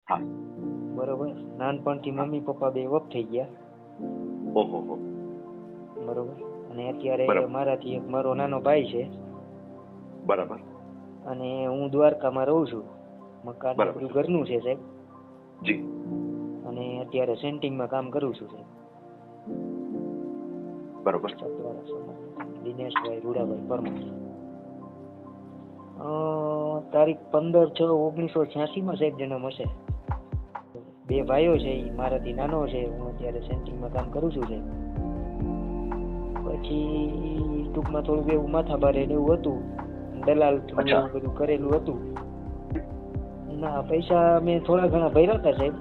હા. બરોબર. નાનપણથી મમ્મી પપ્પા બે વફ થઈ ગયા. ઓહો હો. બરોબર. અને અત્યારે બરાબર. મારાથી એક મારો નાનો ભાઈ છે બરાબર. અને હું દ્વારકામાં રહું છું. મકાન ને બરાબર બધું છે. ઘરનું છે સાહેબ. જી. અને અત્યારે સેન્ટિંગમાં કામ કરું છું સાહેબ. બરાબર. સતવારા સમાજ દિનેશભાઈ રૂડાભાઈ પરમાર. તારીખ 15/6/1986 સાહેબ જન્મ હશે. બે ભાઈઓ છે, એ મારાથી નાનો છે, હું અત્યારે સેન્ટિંગમાં કામ કરું છું સાહેબ. પછી ટૂંકમાં થોડુંક એવું માથાભારે ને એવું હતું, દલાલ થ્રુ અચ્છા. એવું બધું કરેલું હતું. ના, પૈસા મેં થોડા ઘણા ભર્યા હતા સાહેબ.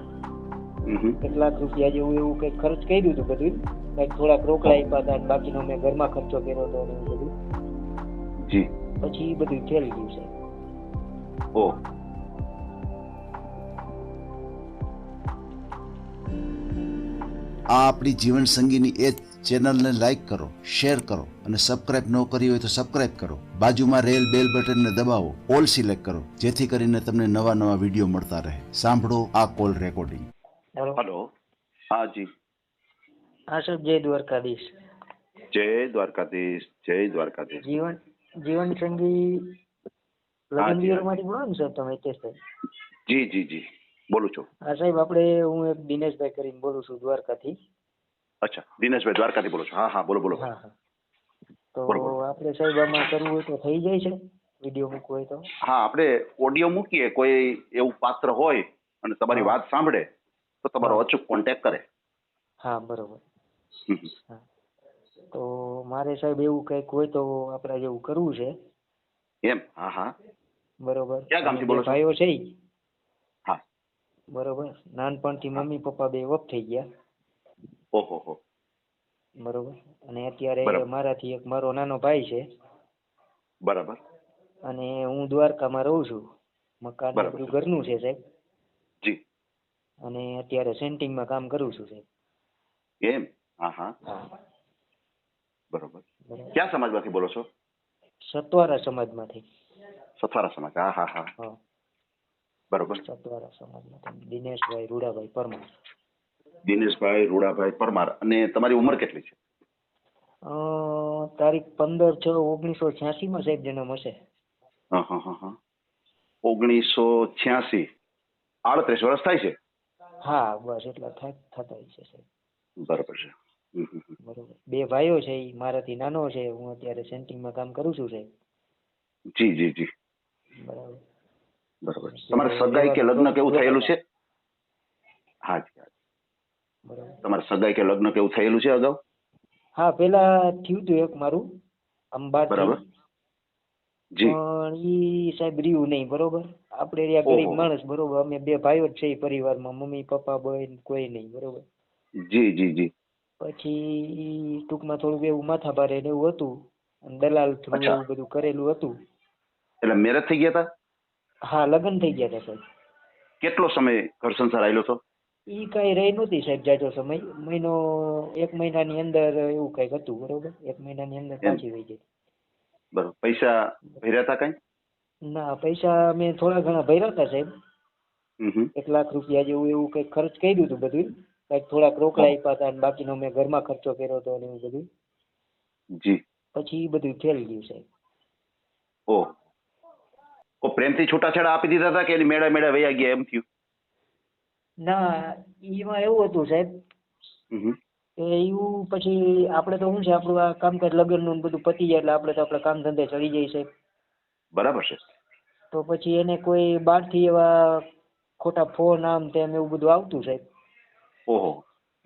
હમ. 1 લાખ રૂપિયા જેવું એવું કંઈક ખર્ચ કર્યું હતું બધું. કંઈક થોડાક રોકડા આપ્યા હતા અને બાકીનો મેં ઘરમાં ખર્ચો કર્યો હતો ને એવું બધું. જી. પછી એ બધું ફેલ ગયું સાહેબ. ઓહ. આ આપણી જીવન સંગીની એ ચેનલને લાઈક કરો, શેર કરો અને સબસ્ક્રાઇબ ન કરી હોય તો સબસ્ક્રાઇબ કરો. બાજુમાં રહેલ બેલ બટનને દબાવો, ઓલ સિલેક્ટ કરો, જેથી કરીને તમને નવા નવા વિડીયો મળતા રહે. સાંભળો આ કોલ રેકોર્ડિંગ. હેલો. હલો. હા જી. હા સાહેબ, જય દ્વારકાધીશ. જય દ્વારકાધીશ. જય દ્વારકાધીશ. જીવન સંગી હા લગ્ન જી. દિયર હા માંથી બોલો ને સાહેબ તમે? હિતેશભાઈ. જી જી જી. બોલું છું. હા સાહેબ, હું એક દિનેશભાઈ કરીને બોલું છું દ્વારકાથી. અચ્છા, દિનેશભાઈ દ્વારકાથી બોલો છો? હા હા, બોલો બોલો હા ભાઈ. હા. તો બોલો બોલો. આપણે સાહેબ આમાં કરવું હોય તો થઈ જાય છે? વિડીયો મૂકવો હોય તો? હા, આપણે ઓડિયો મૂકીએ, કોઈ એવું પાત્ર હોય અને તમારી હા વાત સાંભળે તો તમારો હા અચૂક કોન્ટેક્ટ કરે. હા, બરોબર. હમ. હા. તો મારે સાહેબ એવું કંઈક હોય તો આપણે જેવું કરવું છે. એમ? હા હા. બરોબર. ક્યાં અમે ગામથી બે બોલો છો? ભાઈઓ છે. હા. બરોબર. નાનપણથી હા. મમ્મી પપ્પા બે વફ થઈ ગયા. ઓહો હો. બરોબર. અને અત્યારે બરાબર. મારાથી એક મારો નાનો ભાઈ છે બરાબર. અને હું દ્વારકામાં રહું છું. મકાન ને બરાબર બધું છે. ઘરનું છે સાહેબ. જી. અને અત્યારે સેન્ટિંગમાં કામ કરું છું સાહેબ. એમ? હા હા. હા. બરોબર. બરાબર. ક્યાં સમાજમાંથી બોલો છો? સતવારા સમાજમાંથી. સથવારા સમાજ. હા હા હા. હા. બરોબર. સતવારા સમાજમાંથી દિનેશભાઈ રૂડાભાઈ પરમાર. દિનેશભાઈ રૂડાભાઈ પરમાર. અને તમારી ઉંમર કેટલી છે? તારીખ 15/6/1986 સાહેબ જન્મ હશે. હા હા હા હા. 1986. 38 વર્ષ થાય છે. હા, બસ એટલા થતા છે સાહેબ. બરોબર છે. હમ હમ હમ. બરોબર. બે ભાઈઓ છે, એ મારાથી નાનો છે, હું અત્યારે સેન્ટિંગમાં કામ કરું છું સાહેબ. જી જી જી. બરાબર. બરોબર. તમારે અત્યારે સગાઈ કે રહેવાનું લગ્ન કેવું થયેલું દ્વારકા. છે? હા જી હા. બરાબર. તમારે સગાઈ કે લગ્ન કેવું થયેલું છે અગાઉ? હા, પેલા થયું હતું એક મારું અંબારથી. બરાબર. જી. પણ ઈ સાહેબ રહ્યું નહીં. બરોબર. આપણે રહ્યા ગરીબ ઓહો હો. માણસ. બરોબર. અમે બે ભાઈઓ જ છે એ પરિવારમાં, મમ્મી પપ્પા બહેન કોઈ નહીં. બરોબર. જી જી જી. પછી ટૂંકમાં થોડુંક એવું માથાભારે ને એવું હતું અને દલાલ થ્રુ અચ્છા. એવું બધું કરેલું હતું. એટલે મેરેજ થઈ ગયા હતા? હા, લગ્ન થઈ ગયા હતા સાહેબ. કેટલો સમય ઘર સંસાર આવેલો હતો? ઈ કઈ રહી નહોતી સાહેબ જાજો સમય. મહિનો 1 મહિનાની અંદર એવું કઈક હતું. બરોબર. 1 મહિનાની અંદર એમ. પાછી વહી ગઈ. બરોબર. પૈસા ભર્યા હતા કઈ? ના, પૈસા મેં થોડા ઘણા ભર્યા હતા સાહેબ. હમ હમ. 1 લાખ રૂપિયા જેવું એવું કંઈક ખર્ચ કર્યું હતું બધું. કંઈક થોડાક રોકડા ઓહો. આપ્યા હતા અને બાકીનો મેં ઘરમાં ખર્ચો કર્યો હતો અને એવું બધું. જી. પછી એ બધું ફેલ ગયું સાહેબ. ઓહ. કોઈ પ્રેમથી છૂટાછેડા આપી દીધા હતા કે એની મેળા મેળા વયા ગયા એમ થયું? ના, એમાં એવું હતું સાહેબ હમ હમ. કે એવું પછી આપણે તો શું છે, આપણું આ કામકાજ લગ્નનું ને બધું પતી જાય એટલે આપણે તો આપણા કામ ધંધે ચડી જાય સાહેબ. બરાબર છે. તો પછી એને કોઈ બહારથી એવા ખોટા ફોન આમ તેમ એવું બધું આવતું સાહેબ. ઓહો.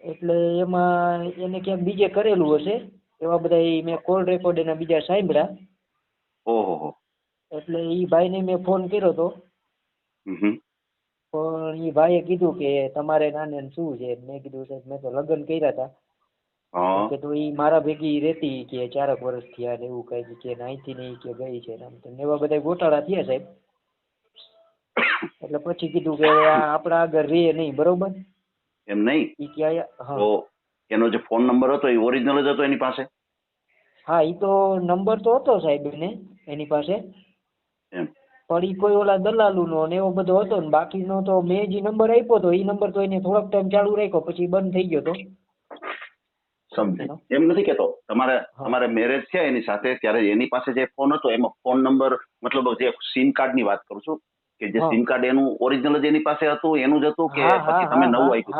એટલે એમાં એને ક્યાંક બીજે કરેલું હશે. એવા બધા મેં કોલ રેકોર્ડ એના બીજા સાંભળ્યા. ઓહો હો. એટલે એ ભાઈને મેં ફોન કર્યો હતો. હમ હમ. પણ એ ભાઈએ કીધું કે તમારે નાને શું છે? મેં કીધું સાહેબ મેં તો લગ્ન કર્યા હતા. તો હા. કે તો એ મારા ભેગી રહેતી કે 4 વર્ષ થયા ને એવું કઈ કે અહીંથી નહીં કે ગઈ છે ને આમ તેમ એવા બધા ગોટાળા થયા સાહેબ. એટલે પછી કીધું કે હવે આ આપણા આગળ રહે નહીં. બરોબર. એમ નહીં. એ ક્યાં? હા તો એનો જે ફોન નંબર હતો એ ઓરિજિનલ જ હતો એની પાસે? હા, એ તો નંબર તો હતો સાહેબ એની પાસે. એમ. પણ ઈ કોઈ ઓલા દલાલુનો ને એવો બધો હતો ને બાકીનો તો મેં જે નંબર આપ્યો તો એ નંબર તો એને થોડોક ટાઈમ ચાલુ રાખ્યો પછી બંધ થઈ ગયો તો. સમજાય. એમ નથી કેતો તમારે મેરેજ છે એની સાથે ત્યારે એની પાસે જે ફોન હતો એમાં ફોન નંબર મતલબ જે સિમ કાર્ડ ની વાત કરું છું કે જે સિમ કાર્ડ એનું ઓરિજિનલ જ એની પાસે હતું એનું જ હતું કે પછી તમે નવું આપ્યું?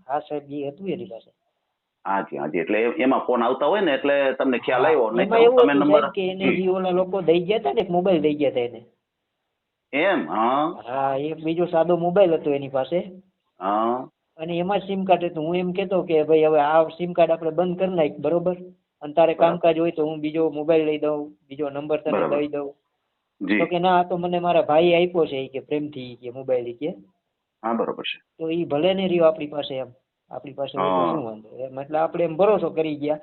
હા સાહેબ એ હતું એની પાસે. હાજી એટલે એમાં ફોન આવતા હોય ને એટલે તમને ખ્યાલ આવ્યો. નહીં એમાં તો એવું તમે હતું નંબર સાહેબ કે એને જે ઓલા લોકો દઈ ગયા હતા ને એક મોબાઈલ દઈ ગયા હતા એને. એમ? હા એક બીજો સાદો મોબાઈલ હતો એની પાસે હા અને એમાં સિમ કાર્ડ હતું. હું એમ કેતો કે ભાઈ હવે આ સિમ કાર્ડ આપણે બંધ કરી નાખ બરોબર અને તારે કામકાજ હોય તો હું બીજો મોબાઈલ લઈ દઉં બીજો નંબર તને દઈ દઉં. તો કે ના આ તો મને મારા ભાઈ આપ્યો છે કે પ્રેમથી કે મોબાઈલ કે. હા બરોબર છે. તો એ ભલે ને રહ્યો આપણી પાસે એમ આપણી પાસે હોય તો શું વાંધો એમ એટલે આપણે એમ ભરોસો કરી ગયા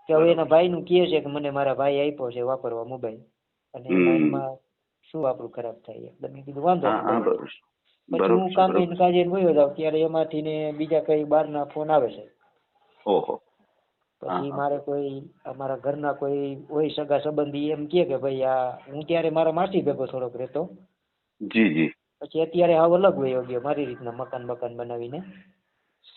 કે હવે એના ભાઈનું કહે છે કે મને મારા ભાઈ આપ્યો છે વાપરવા મોબાઈલ અને એમાં શું આપણું ખરાબ થાય એટલે મેં કીધું વાંધો નહીં. પછી હું કામે કાજે વયો જાઉં ત્યારે એમાંથી ને બીજા કઈ બહારના ફોન આવે છે. ઓહો. પછી મારે કોઈ અમારા ઘરના કોઈ હોય સગા સંબંધી એમ કે ભાઈ આ હું ત્યારે મારા માસી ભેગો થોડોક રહેતો. જી. પછી અત્યારે હાવ અલગ વયો ગયો મારી રીતના મકાન બનાવીને.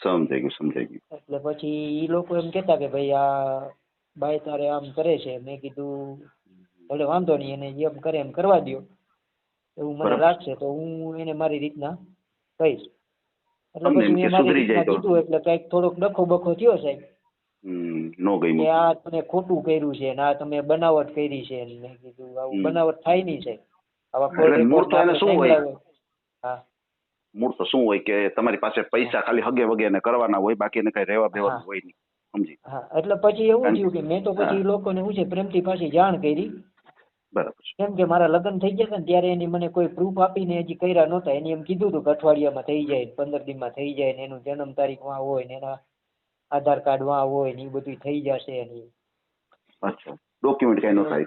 સમજાઈ ગયું. એટલે પછી ઈ લોકો એમ કેતા કે ભાઈ આ બાઈ તારે આમ કરે છે. મેં કીધું ભલે વાંધો નહીં એને એમ કરે એમ કરવા દો એવું મને લાગશે તો હું એને મારી રીતના કહીશ. એટલે પછી મેં મારી રીતના કીધું એટલે કઈક થોડોક ડખો બખો થયો સાહેબ. નો ગઈ કે આ તમે ખોટું કર્યું છે ને આ તમે બનાવટ કરી છે. મેં કીધું આવું બનાવટ થાય નહીં સાહેબ. આવા મૂળ તો એને શું હોય? હા મૂળ તો શું હોય કે તમારી પાસે પૈસા ખાલી હગે વગે ને કરવાના હોય બાકી એને કઈ રહેવા દેવાનું હોય નહીં. સમજી? હા એટલે પછી એવું થયું કે મેં તો પછી લોકોને હું છે પ્રેમથી પાછી જાણ કરી. બરાબર છે. કેમ કે મારા લગ્ન થઈ ગયા ને ત્યારે એની મને કોઈ પ્રૂફ આપીને હજી કર્યા નહોતા. એને એમ કીધું હતું કે અઠવાડિયામાં થઈ જાય 15 દિનમાં થઈ જાય ને એનું જન્મ તારીખ વાં હોય ને એના આધાર કાર્ડ વાં હોય ને એ બધું થઈ જશે. અચ્છા ડોક્યુમેન્ટ કઈ નહોતા?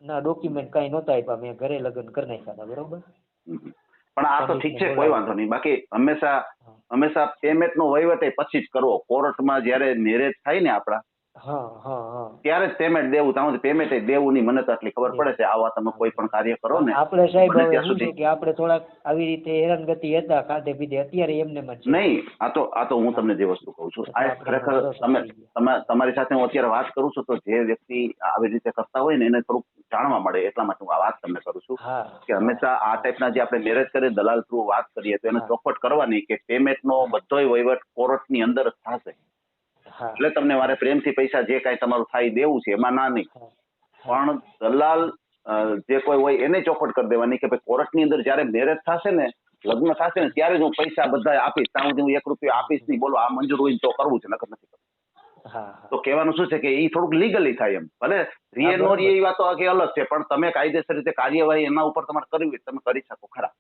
ના ડોક્યુમેન્ટ કઈ નહોતા આપ્યા. મેં ઘરે લગ્ન કરી નાખ્યા હતા બરોબર. પણ આ તો ઠીક છે કોઈ વાંધો નહીં. બાકી હંમેશા પેમેન્ટ નો વહીવટ પછી જ કરવો. કોર્ટમાં જયારે મેરેજ થાય ને આપડા ત્યારે જ પેમેન્ટ દેવું. ત્યાં પેમેન્ટ દેવું નહીં. મને તો આટલી ખબર પડે છે આવા તમે કોઈ પણ કાર્ય કરો ને આપણે સાહેબ હવે શું છે કે આપણે થોડાક આવી રીતે હેરાનગતિ હતા ખાધે પીધે અત્યારે એમને નહીં. આ તો હું તમને જે વસ્તુ કહું છું આ ખરેખર તમારી સાથે હું અત્યારે વાત કરું છું તો જે વ્યક્તિ આવી રીતે કરતા હોય ને એને થોડુંક જાણવા મળે એટલા માટે હું આ વાત તમને કરું છું કે હંમેશા આ ટાઈપના જે આપણે મેરેજ કરીએ દલાલ થ્રુ વાત કરીએ તો એને ચોખવટ કરવાની કે પેમેન્ટ નો બધોય વહીવટ કોર્ટ ની અંદર જ થશે. એટલે તમને મારે પ્રેમથી પૈસા જે કાંઈ તમારું થાય દેવું છે એમાં ના નહીં. પણ દલાલ જે કોઈ હોય એને ચોખવટ કરી દેવાની કે ભાઈ કોર્ટ ની અંદર જયારે મેરેજ થશે ને લગ્ન થશે ને ત્યારે જ હું પૈસા બધા આપીશ. ત્યાં સુધી હું 1 રૂપિયો આપીશ નહીં. બોલો આ મંજૂર હોય તો કરવું છે નકર નથી કરવું. તો કહેવાનું શું છે કે એ થોડુંક લીગલી થાય એમ. ભલે રીએ નો રીએ એ વાતો આખી અલગ છે પણ તમે કાયદેસર રીતે કાર્યવાહી એના ઉપર તમારે કરવી હોય તમે કરી શકો ખરા.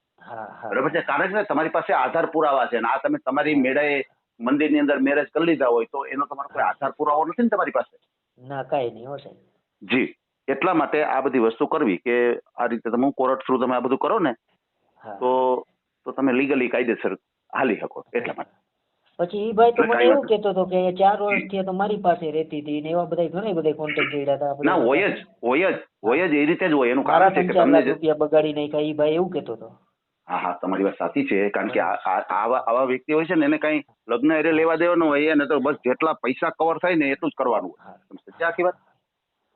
બરાબર છે. કારણ કે તમારી પાસે આધાર પુરાવા છે ને આ તમે તમારી મેળાએ મંદિરની અંદર મેરેજ કરી લીધા હોય તો એનો તમારો કોઈ આધાર પુરાવો નથી ને તમારી પાસે? ના કઈ નહીં હો સાહેબ. જી એટલા માટે આ બધી વસ્તુ કરવી કે આ રીતે તમે કોર્ટ થ્રુ તમે આ બધું કરો ને તો તમે લીગલી કાયદેસર હાલી શકો એટલા માટે. પછી ઈ ભાઈ તો મને એવું કહેતો હતો કે 4 વર્ષથી તો મારી પાસે રહેતી હતી ને એવા બધા ઘણા બધા કોન્ટેક્ટ કર્યા હતા આપણે. ના હોય જ એ રીતે જ હોય. એનું કારણ છે કે તમને રૂપિયા બગાડી નાખ્યા ઈ ભાઈ એવું કહેતો હતો. હા તમારી વાત સાચી છે. કારણ કે આવા વ્યક્તિ હોય છે ને એને કઈ લગ્ન એરે લેવા દેવાનું હોય એને તો બસ જેટલા પૈસા કવર થાય ને એટલું જ કરવાનું હોય. આખી વાત.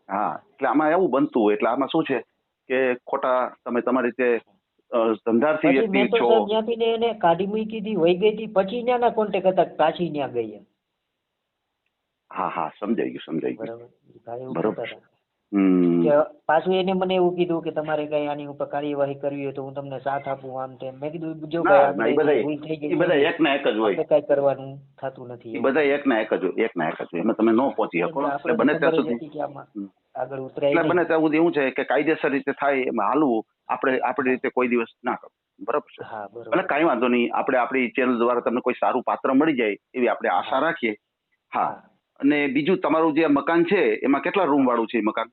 હા એટલે આમાં એવું બનતું હોય. એટલે આમાં શું છે કે ખોટા તમે તમારી રીતે ધંધાર્થી વ્યક્તિ છો. ત્યાંથી ને એને કાઢી મૂકી હતી વહી ગઈ હતી પછી ત્યાંના કોન્ટેક્ટ હતા પાછી ત્યાં ગઈ એમ. હા સમજાઈ ગયું. બરોબર. પાછું એને મને એવું કીધું કે તમારે કઈ આની ઉપર કાર્યવાહી કરવી હોય તો હું તમને સાથ આપું આમ તેમ. મેં કીધું જો ભૂલ થઈ ગઈ બધા એક ના એક જ હોય. કઈ કરવાનું થતું નથી. બધા એક ના એક જ હોય. એમાં તમે ન પહોંચી શકો. એટલે બને ત્યાં સુધી આગળ ઉતરાય બને ત્યાં સુધી એવું છે કે કાયદેસર રીતે થાય એમાં હાલવું. આપણે આપણી રીતે કોઈ દિવસ ના કરવું. બરાબર છે. એટલે કઈ વાંધો નહીં. આપણે આપણી ચેનલ દ્વારા તમને કોઈ સારું પાત્ર મળી જાય એવી આપણે આશા રાખીએ. હા અને બીજું તમારું જે મકાન છે એમાં કેટલા રૂમ વાળું છે મકાન?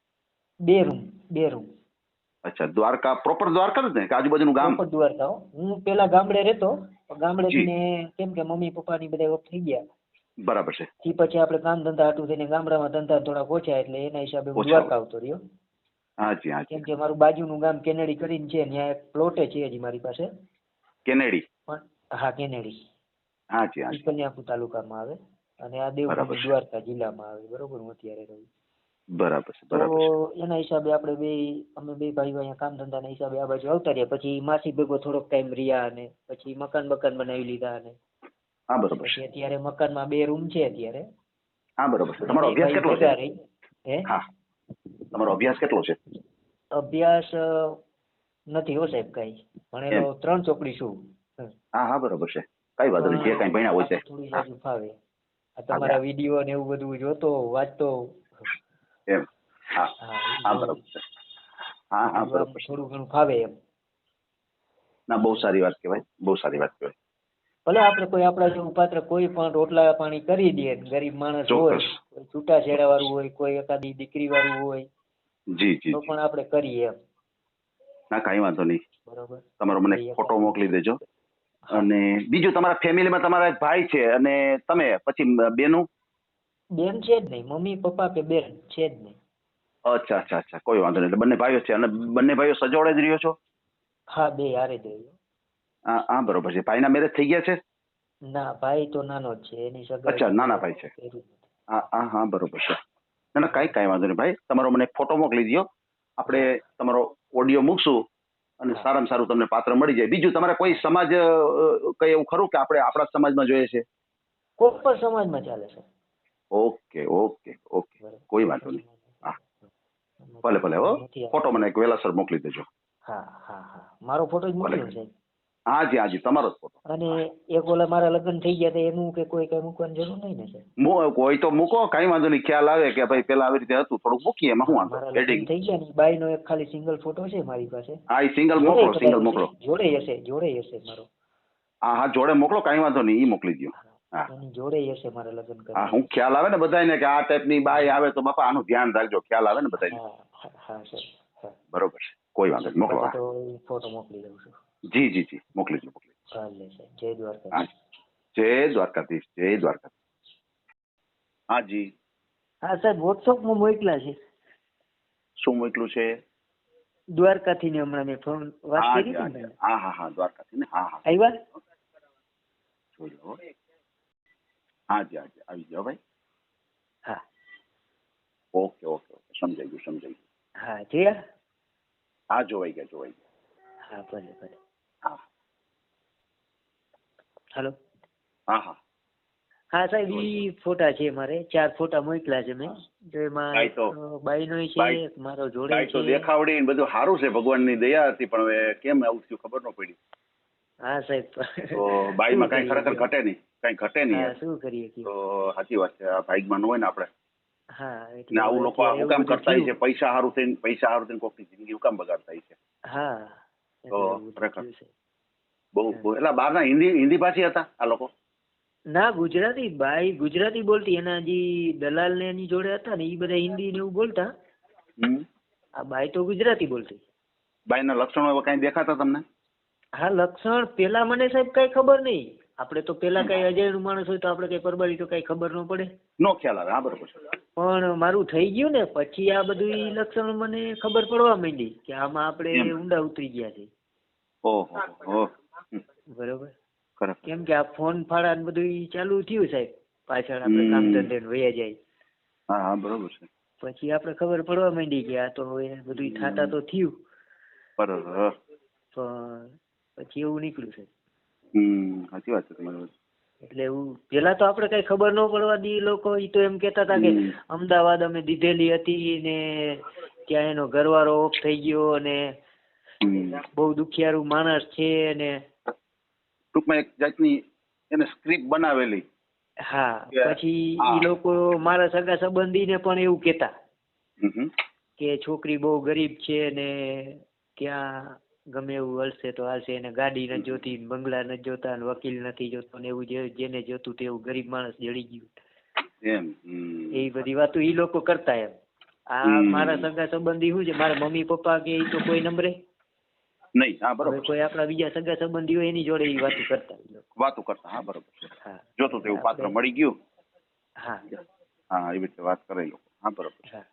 2 રૂમ. અચ્છા દ્વારકા પ્રોપર દ્વારકા જ ને કે આજુબાજુનું ગામ? પ્રોપર દ્વારકા. હું પેલા ગામડે રહેતો ગામડે ને કેમ કે મમ્મી પપ્પા ની બધા ઓફ થઈ ગયા. બરાબર છે. પછી આપણે કામ ધંધા હાટું થઈને ગામડામાં ધંધા થોડા ઓછા એટલે એના હિસાબે હું દ્વારકા આવતો રહ્યો. હાજી હાજી. કેમ કે મારું બાજુનું ગામ કેનેડી કરીને છે, ત્યાં એક પ્લોટે છે હજી મારી પાસે. કેનેડી? પણ હા કેનેડી. હાજી હાજી. કન્યાપુર તાલુકામાં આવે અને આ બરાબર દેવભૂમિ છે. દ્વારકા જિલ્લામાં આવે. બરોબર, હું અત્યારે રહું. બરાબર છે બરાબર છે. તો એના હિસાબે અમે બે ભાઈઓ અહીંયા કામ ધંધાના હિસાબે આ બાજુ આવતા રહ્યા. પછી માસી ભેગો થોડોક ટાઈમ રહ્યા અને પછી મકાન બનાવી લીધા અને હા બરાબર પછી છે. અત્યારે મકાનમાં 2 રૂમ છે અત્યારે. હા બરાબર છે. તમારો બે અભ્યાસ ભાઈ કેટલો ભેગા છે? રહી. હે? હા, તમારો અભ્યાસ કેટલો છે? અભ્યાસ નથી હો સાહેબ કઈ. ભણેલો 3 ચોપડી છું. હા હા બરાબર છે. કઈ વાંધો નહીં, જે કઈ ભણ્યા હોય છે. થોડી જાજુ ફાવે. આ તમારા વિડીયો ને એવું બધું જોતો વાંચતો. એમ? હા હા બરાબર છે. હા હા બરાબર છે. થોડું ઘણું ફાવે એમ. ના, બહુ સારી વાત કહેવાય, બહુ સારી વાત કહેવાય. ભલે આપણે કોઈ આપણા જેવું પાત્ર કોઈ પણ રોટલા પાણી કરી દે, ગરીબ માણસ હોય, ચોક્કસ. કોઈ છૂટાછેડા વાળું હોય, કોઈ એકાદી દીકરી વાળું હોય, જી જી તો જી. પણ આપણે કરીએ એમ. ના, કાંઈ વાંધો નહીં. બરોબર. તમારો મને ફોટો મોકલી દેજો. હા. અને બીજું, તમારા ફેમિલીમાં તમારા એક ભાઈ છે અને તમે, પછી બેનું? બેન છે જ નહીં. મમ્મી પપ્પા કે બેન છે જ નહીં. અચ્છા અચ્છા અચ્છા, કોઈ વાંધો નહીં. એટલે બંને ભાઈઓ છે અને બંને ભાઈઓ સજોડે જ રહ્યો છો? હા, બે હારે જ રહ્યો. હા હા બરોબર છે. ભાઈના મેરેજ થઈ ગયા છે? ના, ભાઈ તો નાનો જ છે. એની સગાઈ અચ્છા, નાના ભાઈ છે. હા હા હા બરોબર છે. ના ના, કાંઈ વાંધો નહીં ભાઈ. તમારો મને ફોટો મોકલી દો. આપણે તમારો ઓડિયો મૂકશું અને સારામાં સારું તમને પાત્ર મળી જાય. બીજું, તમારે કોઈ સમાજ કઈ એવું ખરું કે આપણે આપણા સમાજમાં જોઈએ છે? કોઈ પણ સમાજમાં ચાલે છે. ઓકે ઓકે ઓકે, કોઈ વાંધો નહીં. હા, ભલે ભલે. હો, ફોટો મને એક વહેલાસર મોકલી દેજો. હા હા હા, મારો ફોટો જ મોકલ્યો સાહેબ. હાજી હાજી, તમારો જ ફોટો. અને એક ઓલા મારા લગ્ન થઈ ગયા તો એનું કે કોઈ કઈ મૂકવાની જરૂર નહીં ને સાહેબ? કોઈ તો મૂકો, કઈ વાંધો નહીં. ખ્યાલ આવે કે ભાઈ પેલા આવી રીતે હતું, થોડુંક મૂકીએ, એમાં શું વાંધો? મારા લગ્ન થઈ ગયા ને બાઈ નો એક ખાલી સિંગલ ફોટો છે મારી પાસે. હા, એ સિંગલ મોકલો, સિંગલ મોકલો. જોડે હશે મારો. હા હા, જોડે મોકલો, કઈ વાંધો નહીં, એ મોકલી દો. હા, એની જોડે હશે મારા લગ્ન હા, કરવા. હું ખ્યાલ આવે ને બધાને કે આ ટાઈપની બાઈ આવે તો બાપા આનું ધ્યાન રાખજો, ખ્યાલ આવે ને બધાને. હા સર. બરોબર છે, કોઈ વાંધો નહીં, મોકલો. તો ફોટો મોકલી દઉં છું. જી જી જી, મોકલી દો મોકલી દો. ભલે સાહેબ, જય દ્વારકા. હા, જય દ્વારકાધીશ, જય દ્વારકાધીશ. હા જી. હા સાહેબ, વોટ્સઅપમાં મોકલા છે. શું મોકલું છે? દ્વારકાથી ને હમણાં મેં ફોન વાત કરી હતી ને. હા હા હા, દ્વારકાથી ને. હા હા, આવ્યા? જોઈ લો. હાજી હાજી, આવી જાઓ ભાઈ. હા. ઓકે ઓકે ઓકે, સમજાઈ ગયું સમજાઈ ગયું. હા, જોયા? હા, જોવાઈ ગયા જોવાઈ ગયા. હા, ભલે ભલે. હા. હાલો. હા હા. હા સાહેબ, ઈ ફોટા છે મારે. 4 ફોટા મોકલા છે મેં. જો એમાં બાઈનો છે, મારો જોડે છે. તો દેખાવડી ને બધું સારું છે, ભગવાનની દયા હતી, પણ હવે કેમ આવું થયું ખબર ન પડી. હા સાહેબ, તો બાઈમાં કઈ ખરેખર ઘટે નહીં, કઈ ઘટે નહીં. હા, શું કરીએ તો સાચી વાત છે, આ ભાગમાં ન હોય ને આપણે. હા, ને આવું લોકો હું કામ કરતા છે, પૈસા સારું થઈને કોકની જિંદગી હું કામ બગાડતા છે. હા, તો ખરેખર બહુ એટલે બહારના હિન્દી ભાષી હતા આ લોકો? ના, ગુજરાતી. બાઈ ગુજરાતી બોલતી. એના જે દલાલ ને એની જોડે હતા ને, એ બધા હિન્દી ને એવું બોલતા. આ બાઈ તો ગુજરાતી બોલતી. બાઈના લક્ષણો એવા કઈ દેખાતા તમને? હા, લક્ષણ પેલા મને સાહેબ કઈ ખબર નહીં. આપણે તો પેલા કઈ અજાણ્યું માણસ હોય તો આપણે કઈ પરબારી તો કઈ ખબર ન પડે. નો ખ્યાલ આવે. હા, બરોબર છે. પણ મારું થઈ ગયું ને પછી આ બધું લક્ષણ મને ખબર પડવા માંડી કે આમાં આપણે ઊંડા ઉતરી ગયા છે. ઓહો. બરોબર. કેમ કે આ ફોન ફાડા ને બધું ચાલુ થયું સાહેબ, પાછળ આપણે કામ ધંધે વયા જાય. હા હા, બરોબર છે. પછી આપણે ખબર પડવા માંડી કે આ તો બધું થાતા તો થયું. બરોબર. પણ પછી એવું નીકળ્યું છે. સાચી વાત છે તમારી. એટલે એવું પેલા તો આપણે કઈ ખબર ન પડવા દી. લોકો ઈ તો એમ કેતા હતા કે અમદાવાદ અમે દીધેલી હતી ને ત્યાં એનો ઘરવાળો ઓફ થઈ ગયો અને બહુ દુખિયારું માણસ છે ને ટૂંકમાં એક જાતની એને સ્ક્રિપ્ટ બનાવેલી. હા, પછી ઈ લોકો મારા સગા સંબંધીને પણ એવું કેતા કે છોકરી બહુ ગરીબ છે ને ત્યાં ગમે એવું હલશે તો હાલશે, એને ગાડી નથી જોતી, બંગલા નથી જોતા, વકીલ નથી જોતો ને એવું જેને જોતું તેવું ગરીબ માણસ જડી ગયું એ બધી વાતો ઈ લોકો કરતા એમ. આ મારા સગા સંબંધી શું છે, મારા મમ્મી પપ્પા કે એ તો કોઈ નંબરે નહીં. હા, બરોબર. કોઈ આપણા બીજા સગા સંબંધી હોય એની જોડે એ વાતો કરતા. હા, બરોબર છે. જોતું તેવું પાત્ર મળી ગયું. હા હા, એવી રીતે વાત કરે લોકો. હા, બરોબર.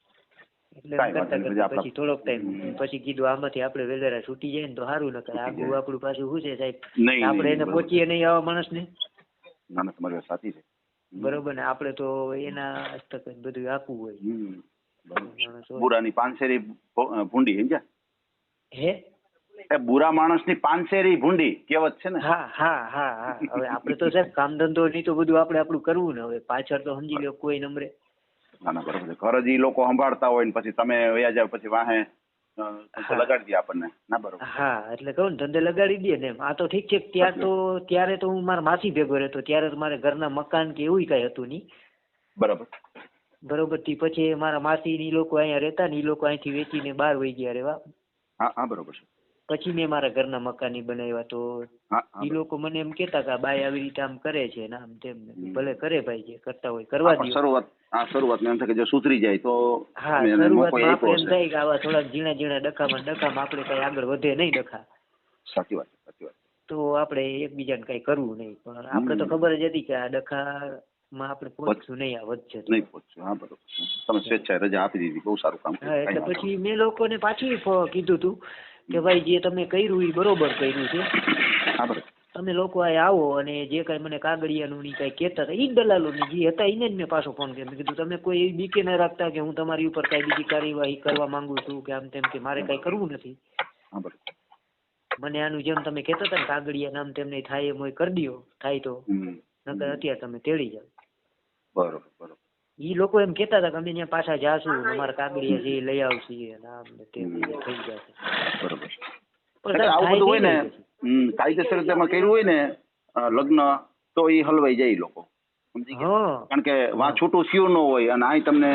એટલે કાંઈ કરતા વાંધો નહીં. કરતા આપણે- પછી થોડોક ટાઈમ પછી કીધું આમાંથી આપણે વેલેરા છૂટી જાય ને તો સારું, ન કરે આગું આપણું પાછું શું છે સાહેબ, નહીં, આપણે નહીં, એને બરોબર. પહોંચીએ નહીં આવા માણસને, ના ના, તમારી વાત સાચી છે. બરોબર ને, આપણે તો એના હસ્તક જ બધું આપવું હોય. બરોબર. માણસ હોય. બુરાની પાંચેરી ભૂંડી સમજ્યા? હે એ બુરા માણસની પાંચેરી ભૂંડી કહેવત છે ને. હા હા હા હા, હવે આપણે તો સાહેબ કામ ધંધો નહીં તો બધું આપણે આપણું કરવું ને, હવે પાછળ તો સમજી લો કોઈ નંબરે. ના ના, બરોબર છે. ઘર જ ઈ લોકો સંભાળતા હોય ને પછી તમે વયા જાવ પછી વાહે લગાડી દે આપણને. ના, બરોબર. હા, એટલે કહું ને ધંધે લગાડી દે ને એમ. આ તો ઠીક છે, ત્યારે તો હું મારા માસી ભેગો રહેતો, ત્યારે તો મારે ઘરના મકાન કે એવું કઈ હતું નહીં. બરાબર. બરોબર. થી પછી મારા માસી ની લોકો અહીંયા રહેતા ને, એ લોકો અહીંથી વેચીને બહાર વહી ગયા રહેવા. હા હા, બરોબર છે. પછી મેં મારા ઘરના મકાન ઈ બનાવ્યા. તો હા હા, એ લોકો મને એમ કેતા કે આ બાઈ આવી રીતે આમ કરે છે ને આમ તેમ. ભલે કરે ભાઈ, જે કરતા હોય કરવા પણ દો. શરૂઆતમાં એમ થાય કે જો સુધરી જાય તો હા, તમે એને મોકો શરૂઆતમાં આપ્યો આપણે એમ હશે. થાય કે આવા થોડાક ઝીણા ઝીણા ડખામાં આપણે કઈ આગળ વધે નહીં ડખા, સાચી વાત છે, સાચી વાત. તો આપણે એકબીજાને કઈ કરવું નહીં. પણ આપણે તો ખબર જ હતી કે આ ડખામાં આપણે પહોંચશું નહીં, આ વધશે તો. નહીં પહોંચ્યું. હા, બરોબર છે. તમે સ્વેચ્છાએ રજા આપી દીધી, બહુ સારું કામ હા, કર્યું. એટલે પછી મેં લોકોને પાછી કીધું હતું કે ભાઈ જે તમે કર્યું એ બરોબર કર્યું છે, હા, બરોબર. તમે લોકો આ આવો અને જે કઈ મને કાગળિયાનું ની કઈ કહેતા હતા, ઈ દલાલોની જે હતા એને જ મેં પાછો ફોન કર્યો. મેં કીધું તમે કોઈ એવી બીકે ના રાખતા કે હું તમારી ઉપર કઈ બીજી કાર્યવાહી કરવા માંગુ છું કે આમ તેમ, કે મારે કઈ કરવું નથી. હા, બરોબર. મને આનું જેમ તમે કહેતા હતા ને કાગળિયા નામ તેમને થાય એમ હોય કરી દો, થાય તો, નકર અત્યારે તમે તેડી જાઓ. બરોબર, બરોબર. ઈ લોકો એમ કહેતા હતા કે અમે ત્યાં પાછા જાશું ને અમારા કાગળિયા જે લઈ આવશે અને આમ ને તેમ થઈ જશે. બરોબર. પણ એટલે સાહેબ આવું બધું થાય હોય ને, નહીં પછી. કાયદેસર રીતે એમાં કર્યું હોય ને લગ્ન, તો એ હલવાઈ જાય ઈ લોકો. સમજી ગયા? હા, કારણ કે વાં છૂટું થયું ન હોય અને અહીં તમને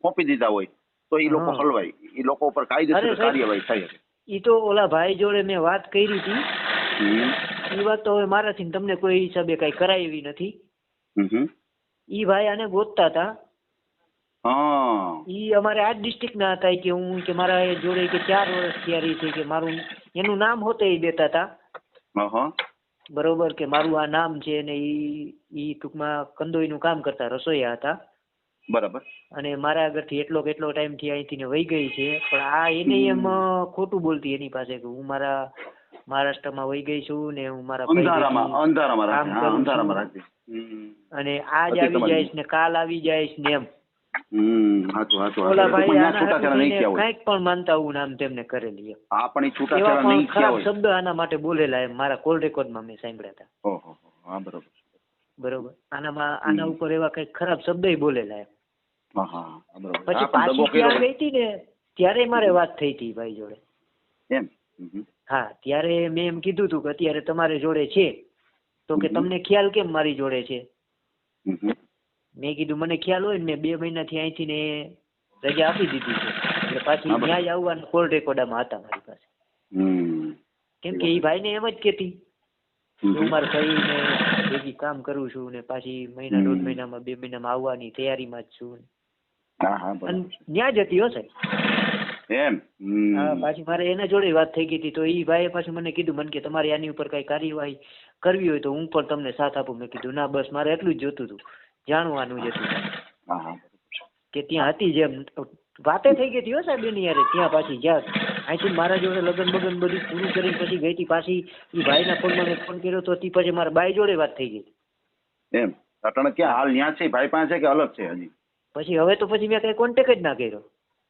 સોંપી દીધા હોય તો એ લોકો હા. હલવાય, એ લોકો ઉપર કાયદેસર અરે સાહેબ, કાર્યવાહી થાય. ઈ તો ઓલા ભાઈ જોડે મેં વાત કરી હતી. હમ. ઈ વાત તો હવે મારાથી ને તમને કોઈ હિસાબે કઈ કરાવી નથી. હમ. ઈ ભાઈ આને ગોતતા હતા. હા. ઈ અમારે આ ડિસ્ટ્રિક્ટ ના હતા કે હું કે મારા એ જોડે કે 4 વર્ષ થયા છે કે મારું એનું નામ હોતે ઈ દેતા હતા. હા. બરોબર, કે મારું આ નામ છે ને ઈ ટૂંકમાં કંદોઈનું કામ કરતા, રસોઈયા હતા. બરાબર. અને મારા આગળથી એટલો ટાઈમ થી અહીંથી ને વહી ગઈ છે. પણ આ એને એમ ખોટું બોલતી એની પાસે કે હું મારા મહારાષ્ટ્રમાં વહી ગઈ છું ને હું મારા અંધારામાં કામ રાખજે. હા, કરું અંધારામાં છું રાખજે. અને આજ આવી જાઈશ ને કાલ આવી જાઈશ ને એમ. હાચું. ઓલા ભાઈ પણ આના છૂટાછેડા નહીં હાથું થયા હોય. કાંઈક પણ માનતા હું નામ તેમને કરેલી એમ. હા, પણ એ એવા છૂટાછેડા પણ નહીં થયા ખરાબ હોય. શબ્દ આના માટે બોલેલા એમ મારા કોલ રેકોર્ડમાં મેં સાંભળ્યા હતા. ઓહો. હા, બરોબર. બરોબર, આના ઉપર એવા કઈક ખરાબ શબ્દ બોલેલા એમ. હા, બરોબર. પછી હા, પણ દગો પાછી ત્યાં કર્યો ગઈ હતી ને ત્યારે મારે વાત થઈ હતી ભાઈ જોડે. એમ. હા, ત્યારે મેં એમ કીધું હતું કે અત્યારે તમારે જોડે છે તો કે તમને ખ્યાલ કેમ મારી જોડે છે. મેં કીધું મને ખ્યાલ હોય ને, મેં 2 મહિનાથી અહીંથી ને રજા આપી દીધી છે. એટલે પાછી ત્યાં જ આવવાના કોલ રેકોર્ડમાં હતા મારી પાસે. કેમ કે એ ભાઈને એમ જ કેતી હું મારા ભાઈને ભેગી કામ કરું છું ને પાછી મહિના 1.5 મહિનામાં 2 મહિનામાં આવવાની તૈયારીમાં જ છું. હા, અને ત્યાં જ હતી હો સાહેબ. એમ. હા, પાછી મારે એના જોડે વાત થઈ ગઈ હતી. તો એ ભાઈએ પાછું મને કીધું મને કે તમારે આની ઉપર કઈ કાર્યવાહી કરવી હોય તો હું પણ તમને સાથ આપું. મેં કીધું ના, બસ મારે એટલું જ જોતું હતું, જાણવાનું જ હતું કે ત્યાં હતી. જેમ વાતે થઈ ગઈ હતી હો સાહેબ એની યારે. ત્યાં પાછી જ્યાં અહીંથી મારા જોડે લગન બગન બધું પૂરું કરીને પછી ગઈ હતી. પાછી એ ભાઈના ફોનમાં મેં ફોન કર્યો તો પછી મારા બાઈ જોડે વાત થઈ ગઈ. એમ. અટાણે ક્યાં હાલ ન્યા છે? ભાઈ પાસે છે કે અલગ છે હજી? પછી હવે તો પછી મેં કઈ કોન્ટેક્ટ જ ના કર્યો.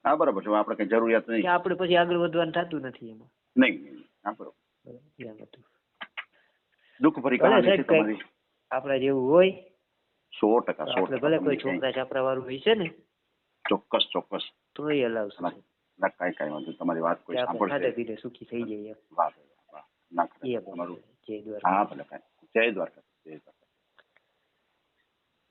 હા, બરાબર છે. આપણે કઈ જરૂરિયાત નહીં. કે આપણે પછી આગળ વધવાનું થતું નથી એમાં. નહીં. હા, બરોબર. દુઃખ ભરી ભલે કહાની છે સાહેબ તમારી. કઈક આપણા જેવું હોય 100%. આપણે ભલે કોઈ છોકરા છાપરા વાળું હોય છે ને ચોક્કસ. તો એ હલાવશું. ના, કાંઈ વાંધો. તમારી વાત કોઈ આપણે ખાતે સાંભળશે. પીતે સુખી થઈ જઈએ. વાહ. ના, એ તમારું. જય દ્વારકા. હા, ભલે. જય દ્વારકા.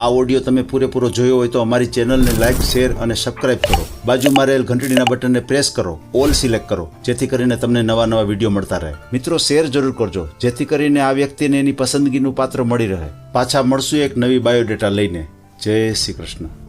આ ઓડિયો તમે પૂરેપૂરો જોયો હોય તો અમારી ચેનલને લાઇક, શેર અને સબસ્ક્રાઇબ કરો. બાજુમાં રહેલ ઘંટડીના બટનને પ્રેસ કરો, ઓલ સિલેક્ટ કરો, જેથી કરીને તમને નવા વિડીયો મળતા રહે. મિત્રો, શેર જરૂર કરજો, જેથી કરીને આ વ્યક્તિને એની પસંદગીનું પાત્ર મળી રહે. પાછા મળશું એક નવી બાયોડેટા લઈને. જય શ્રી કૃષ્ણ.